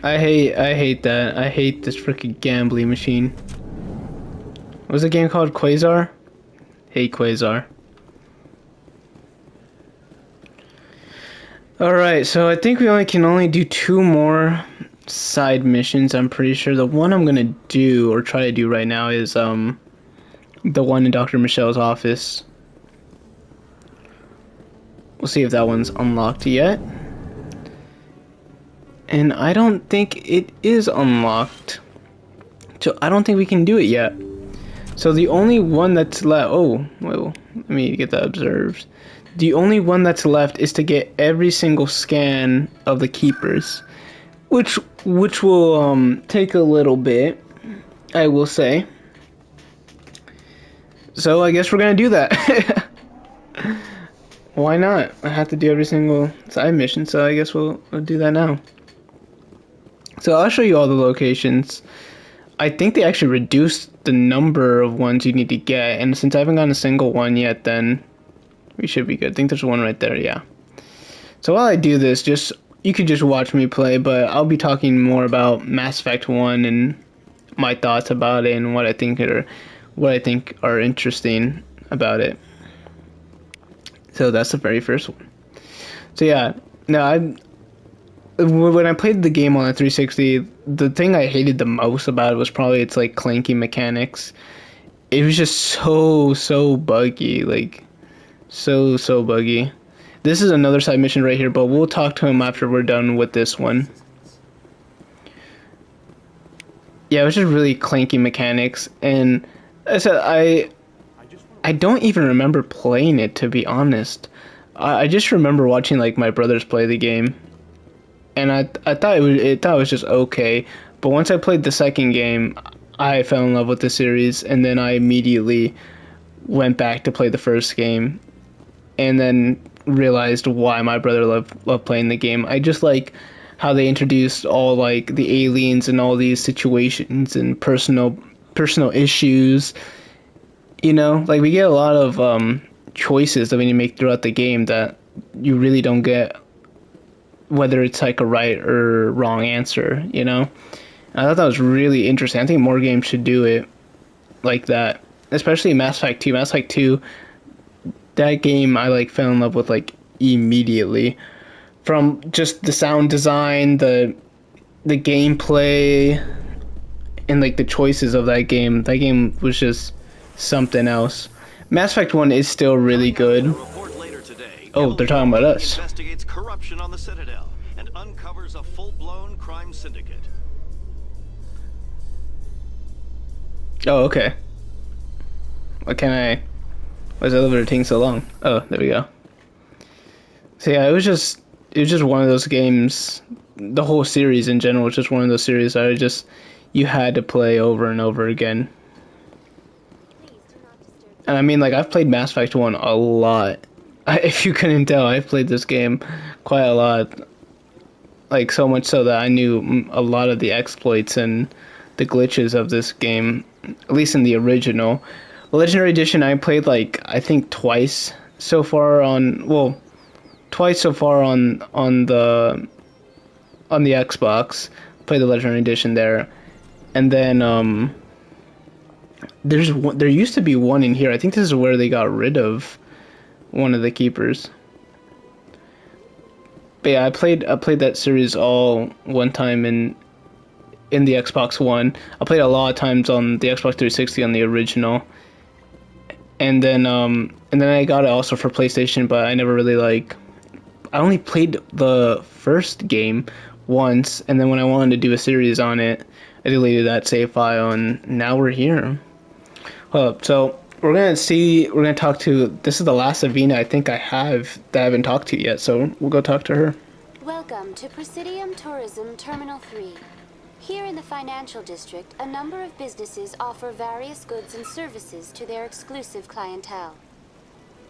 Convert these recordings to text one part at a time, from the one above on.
I hate that. I hate this freaking gambling machine. What was the game called? Quasar? Hate Quasar. Alright, so I think we only can only do two more side missions, I'm pretty sure. The one I'm gonna do, or try to do right now, is the one in Dr. Michelle's office. We'll see if that one's unlocked yet. And I don't think it is unlocked. So I don't think we can do it yet. So the only one that's left... Oh, well, let me get that observed. The only one that's left is to get every single scan of the keepers. Which will take a little bit, I will say. So I guess we're gonna do that. Why not? I have to do every single side mission, so I guess we'll do that now. So I'll show you all the locations. I think they actually reduced the number of ones you need to get, and since I haven't gotten a single one yet, then we should be good. I think there's one right there, yeah. So while I do this, you could just watch me play, but I'll be talking more about Mass Effect 1 and my thoughts about it and what I think are interesting about it. So that's the very first one. So yeah, no, when I played the game on the 360, the thing I hated the most about it was probably its like clanky mechanics. It was just so buggy, like so buggy. This is another side mission right here, but we'll talk to him after we're done with this one. Yeah, it was just really clanky mechanics, and I said I don't even remember playing it, to be honest. I just remember watching like my brothers play the game, and I thought it was just okay. But once I played the second game, I fell in love with the series, and then I immediately went back to play the first game, and then realized why my brother loved playing the game. I just like how they introduced all like the aliens and all these situations and personal issues. You know, like we get a lot of choices that we need to make throughout the game that you really don't get, whether it's like a right or wrong answer, you know? And I thought that was really interesting. I think more games should do it like that, especially Mass Effect 2. Mass Effect 2, that game I like fell in love with like immediately. From just the sound design, the gameplay, and like the choices of that game. That game was just something else. Mass Effect 1 is still really good. Oh, they're talking about us. Investigates corruption on the Citadel and uncovers a full-blown crime syndicate. Oh, okay. Why is the elevator taking so long? Oh, there we go. So yeah, it was just one of those games. The whole series in general was just one of those series that you had to play over and over again. And I mean, like, I've played Mass Effect 1 a lot. If you couldn't tell, I've played this game quite a lot. Like, so much so that I knew a lot of the exploits and the glitches of this game, at least in the original. The Legendary Edition I played, like, I think twice so far on the Xbox. Played the Legendary Edition there. And then, there used to be one in here. I think this is where they got rid of one of the keepers. But yeah, I played that series all one time in the Xbox One. I played a lot of times on the Xbox 360 on the original. And then I got it also for PlayStation, but I never really I only played the first game once, and then when I wanted to do a series on it, I deleted that save file, and now we're here. So we're gonna talk to, this is the last Avina I think I have that I haven't talked to yet, so we'll go talk to her. Welcome to Presidium Tourism Terminal 3. Here in the financial district, a number of businesses offer various goods and services to their exclusive clientele.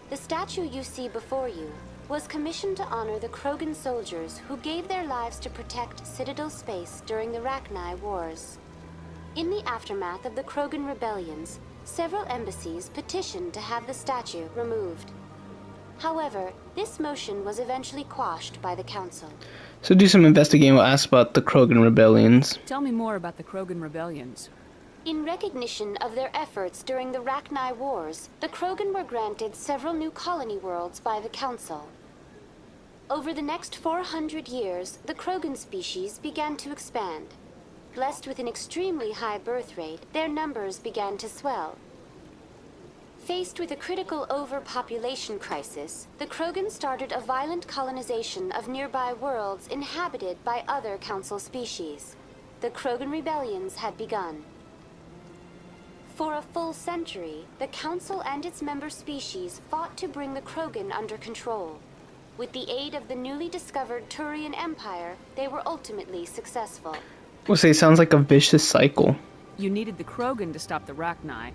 The statue you see before you was commissioned to honor the Krogan soldiers who gave their lives to protect Citadel space during the Rachni Wars. In the aftermath of the Krogan rebellions, several embassies petitioned to have the statue removed. However, this motion was eventually quashed by the Council. So do some investigating. We'll ask about the Krogan rebellions. Tell me more about the Krogan rebellions. In recognition of their efforts during the Rachni Wars, the Krogan were granted several new colony worlds by the Council. Over the next 400 years, the Krogan species began to expand. Blessed with an extremely high birth rate, their numbers began to swell. Faced with a critical overpopulation crisis, the Krogan started a violent colonization of nearby worlds inhabited by other Council species. The Krogan rebellions had begun. For a full century, the Council and its member species fought to bring the Krogan under control. With the aid of the newly discovered Turian Empire, they were ultimately successful. We'll say sounds like a vicious cycle. You needed the Krogan to stop the Rachni,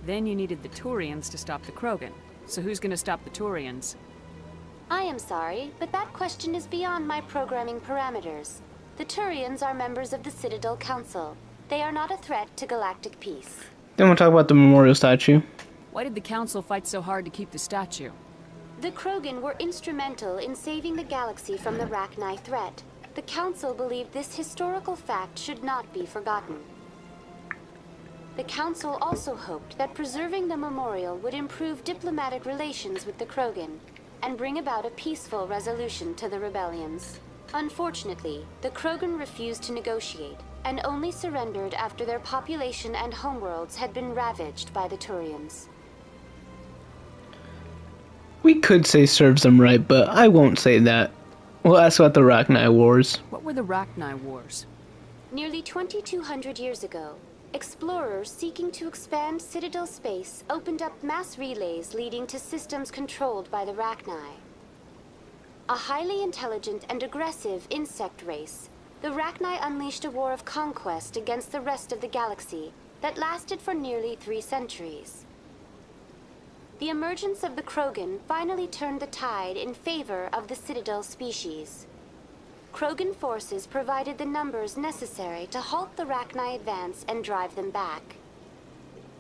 then you needed the Turians to stop the Krogan. So who's gonna stop the Turians? I am sorry, but that question is beyond my programming parameters. The Turians are members of the Citadel Council. They are not a threat to galactic peace. Then we'll talk about the memorial statue. Why did the Council fight so hard to keep the statue? The Krogan were instrumental in saving the galaxy from the Rachni threat. The Council believed this historical fact should not be forgotten. The Council also hoped that preserving the memorial would improve diplomatic relations with the Krogan and bring about a peaceful resolution to the rebellions. Unfortunately, the Krogan refused to negotiate and only surrendered after their population and homeworlds had been ravaged by the Turians. We could say serves them right, but I won't say that. We'll ask about the Rachni Wars. What were the Rachni Wars? Nearly 2,200 years ago, explorers seeking to expand Citadel space opened up mass relays leading to systems controlled by the Rachni. A highly intelligent and aggressive insect race, the Rachni unleashed a war of conquest against the rest of the galaxy that lasted for nearly 3 centuries. The emergence of the Krogan finally turned the tide in favor of the Citadel species. Krogan forces provided the numbers necessary to halt the Rachni advance and drive them back.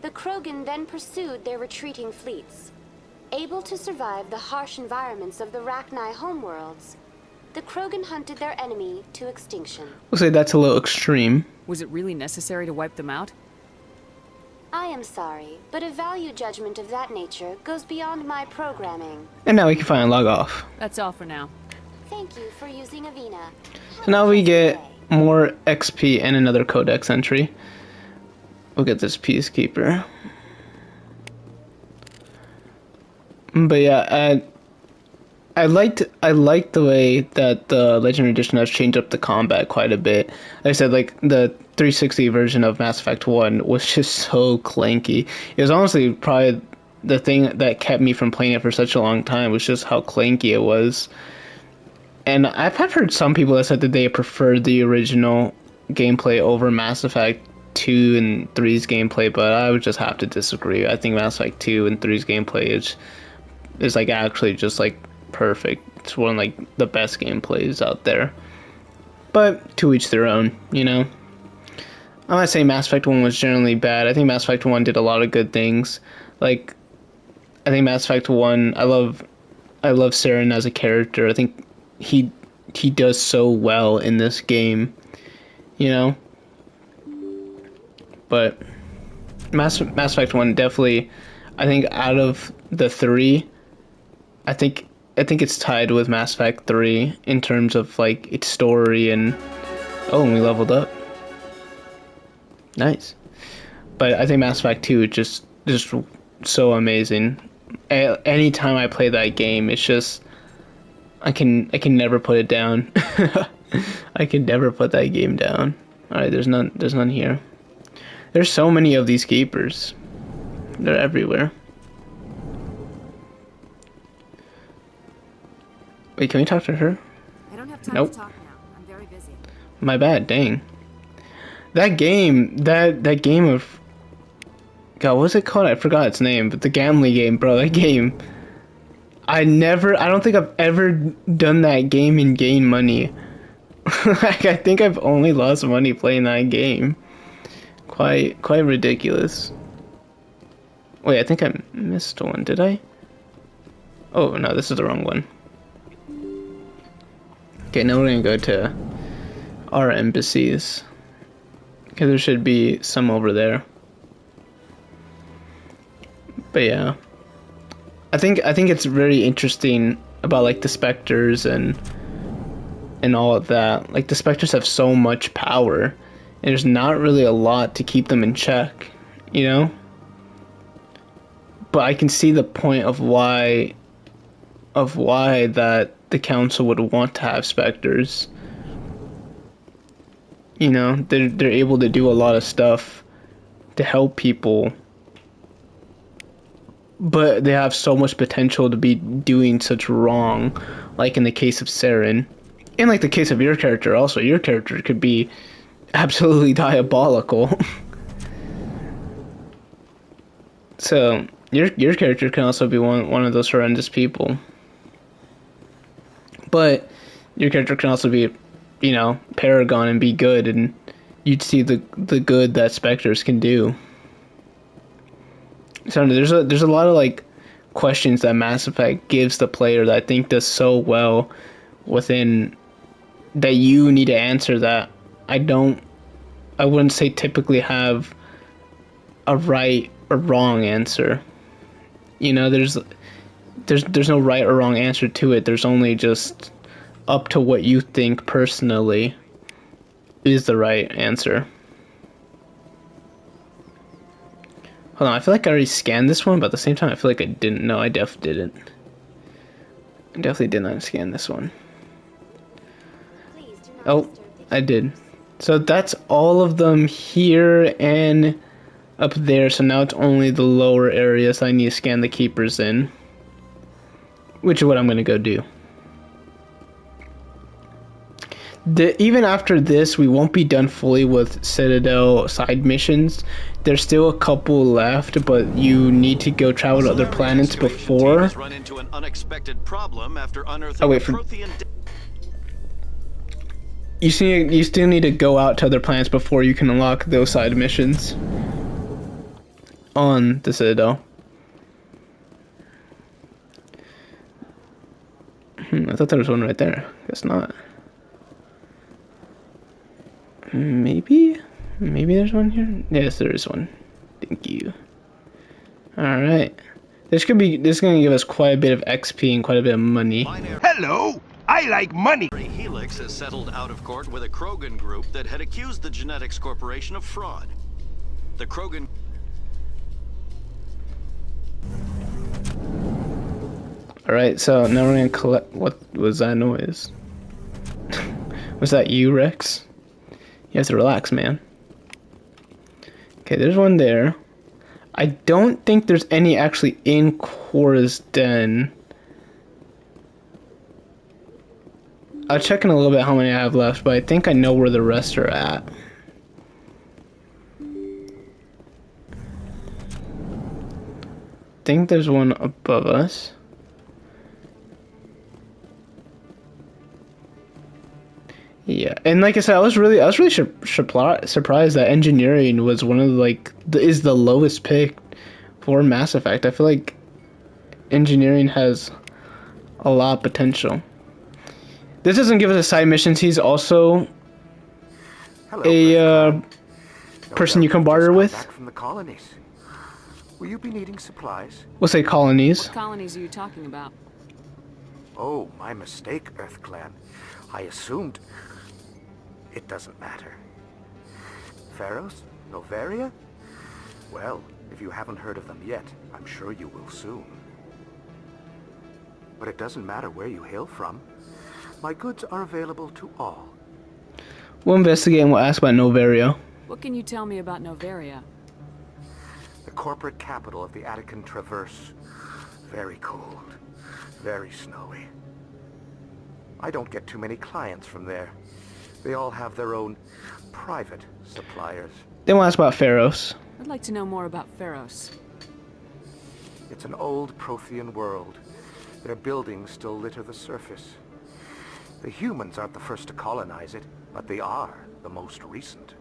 The Krogan then pursued their retreating fleets. Able to survive the harsh environments of the Rachni homeworlds, the Krogan hunted their enemy to extinction. We'll say that's a little extreme. Was it really necessary to wipe them out? I am sorry, but a value judgment of that nature goes beyond my programming. And now we can finally log off. That's all for now. Thank you for using Avina. So now we get more XP and another codex entry. We'll get this Peacekeeper. But yeah, I liked the way that the Legendary Edition has changed up the combat quite a bit. Like I said, like the 360 version of Mass Effect 1 was just so clanky. It was honestly probably the thing that kept me from playing it for such a long time, was just how clanky it was. And I've heard some people that said that they preferred the original gameplay over Mass Effect 2 and 3's gameplay, but I would just have to disagree. I think Mass Effect 2 and 3's gameplay is like actually just like perfect. It's one of like the best gameplays out there. But to each their own, you know. I'm not saying Mass Effect 1 was generally bad. I think Mass Effect 1 did a lot of good things. Like, I think Mass Effect 1, I love Saren as a character. I think he does so well in this game, you know. But Mass Effect 1 definitely, I think out of the 3, I think it's tied with Mass Effect 3 in terms of like its story and we leveled up. Nice. But I think Mass Effect 2 is just so amazing. Anytime I play that game, it's just I can never put it down. I can never put that game down. All right, there's none here. There's so many of these keepers. They're everywhere. Wait, can we talk to her? I don't have time Nope. to talk now. I'm very busy. My bad, dang. That game of God, what's it called? I forgot its name, but the gambling game, bro, that game. I don't think I've ever done that game and gained money. Like, I think I've only lost money playing that game. Quite ridiculous. Wait, I think I missed one, did I? Oh, no, this is the wrong one. Okay, now we're gonna go to our embassies. Okay, there should be some over there. But yeah. I think it's very interesting about like the Spectres and all of that. Like the Spectres have so much power, and there's not really a lot to keep them in check, you know? But I can see the point of why that the council would want to have Spectres. You know, they're able to do a lot of stuff to help people, but they have so much potential to be doing such wrong, like in the case of Saren. In like the case of your character also, your character could be absolutely diabolical. So your character can also be one of those horrendous people. But your character can also be, you know, Paragon and be good, and you'd see the good that Spectres can do. So there's a lot of like questions that Mass Effect gives the player that I think does so well within that you need to answer that I wouldn't say typically have a right or wrong answer. You know, there's no right or wrong answer to it. There's only just up to what you think personally is the right answer. Hold on, I feel like I already scanned this one, but at the same time I feel like I didn't. No, I definitely didn't. I definitely did not scan this one. Oh, I did. So that's all of them here and up there. So now it's only the lower areas I need to scan the keepers in, which is what I'm going to go do. Even after this, we won't be done fully with Citadel side missions. There's still a couple left, but you need to go travel to other planets before. Run into an unexpected problem after unearthing Oh wait, you still need to go out to other planets before you can unlock those side missions on the Citadel. I thought there was one right there. Guess not. Maybe there's one here. Yes, there is one. Thank you. All right. This is gonna give us quite a bit of XP and quite a bit of money. Hello, I like money. Helix has settled out of court with a Krogan group that had accused the Genetics Corporation of fraud. The Krogan... Alright, so now we're gonna collect... What was that noise? Was that you, Rex? You have to relax, man. Okay, there's one there. I don't think there's any actually in Cora's Den. I'll check in a little bit how many I have left, but I think I know where the rest are at. I think there's one above us. Yeah, and like I said, I was really surprised that engineering was one of is the lowest pick for Mass Effect. I feel like engineering has a lot of potential. This doesn't give us a side missions. He's also a person you can barter with. Back from the colonies. Will you be needing supplies? We'll say colonies. What colonies are you talking about? Oh, my mistake, Earth Clan. I assumed. It doesn't matter. Pharos? Noveria? Well, if you haven't heard of them yet, I'm sure you will soon. But it doesn't matter where you hail from. My goods are available to all. We'll investigate and we'll ask about Noveria. What can you tell me about Noveria? The corporate capital of the Attican Traverse. Very cold. Very snowy. I don't get too many clients from there. They all have their own private suppliers. Then we'll ask about Pharos. I'd like to know more about Pharos. It's an old Prothean world. Their buildings still litter the surface. The humans aren't the first to colonize it, but they are the most recent.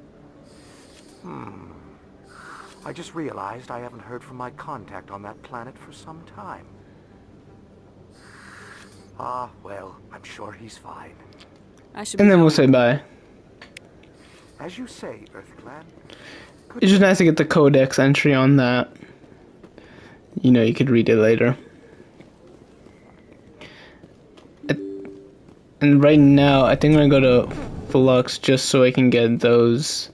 I just realized I haven't heard from my contact on that planet for some time. Ah, well, I'm sure he's fine. I should And be then we'll going. say bye. As you say, Earthclan. It's just nice to get the codex entry on that. You know, you could read it later. And right now, I think I'm gonna go to Flux just so I can get those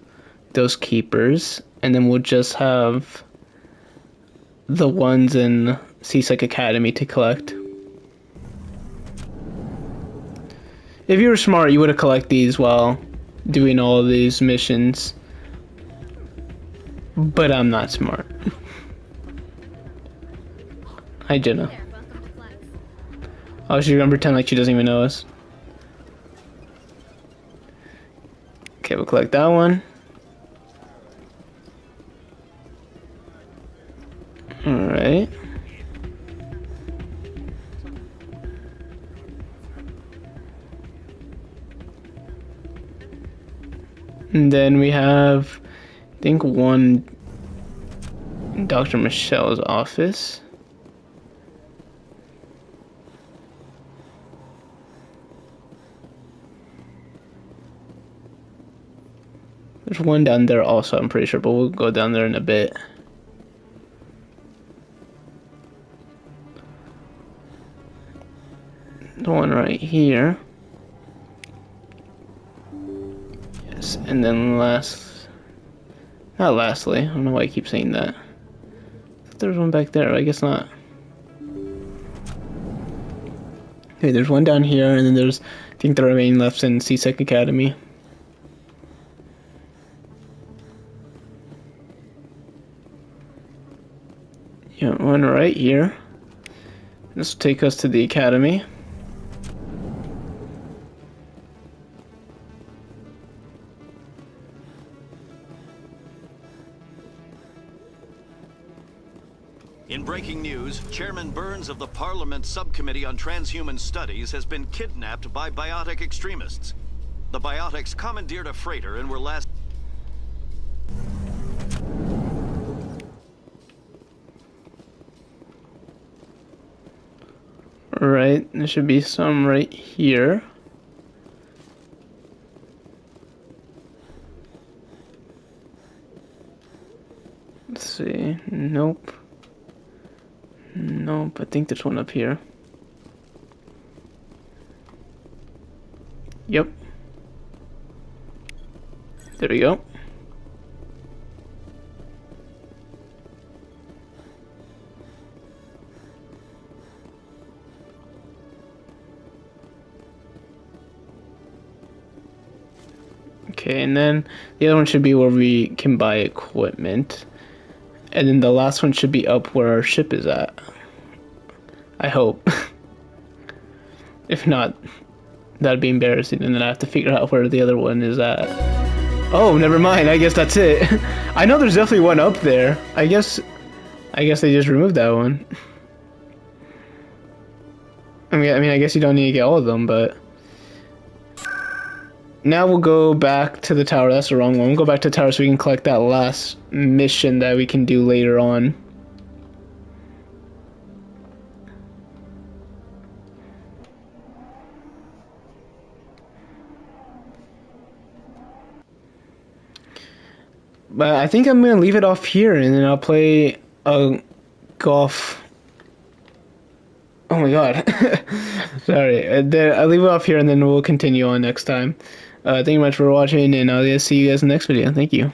keepers, and then we'll just have the ones in Seasick Academy to collect. If you were smart, you would have collected these while doing all of these missions. But I'm not smart. Hi, Jenna. Oh, she's gonna pretend like she doesn't even know us. Okay, we'll collect that one. Alright. And then we have, I think, one in Dr. Michelle's office. There's one down there also, I'm pretty sure, but we'll go down there in a bit. The one right here. Yes, and then not lastly, I don't know why I keep saying that. There's one back there, I guess not. Okay, there's one down here, and then there's, I think the remaining left's in Seasick Academy. Yeah, one right here. This will take us to the academy. In breaking news, Chairman Burns of the Parliament Subcommittee on Transhuman Studies has been kidnapped by biotic extremists. The biotics commandeered a freighter and were last... Right, there should be some right here. Let's see. Nope. Nope, I think there's one up here. Yep. There we go. Okay, and then the other one should be where we can buy equipment. And then the last one should be up where our ship is at. I hope. If not, that'd be embarrassing, and then I have to figure out where the other one is at. Oh, never mind, I guess that's it. I know there's definitely one up there. I guess they just removed that one. I mean, I guess you don't need to get all of them, but... Now we'll go back to the tower. That's the wrong one. We'll go back to the tower so we can collect that last mission that we can do later on. But I think I'm going to leave it off here, and then I'll play a golf... Oh my god. Sorry. I'll leave it off here, and then we'll continue on next time. Thank you much for watching, and I'll see you guys in the next video. Thank you.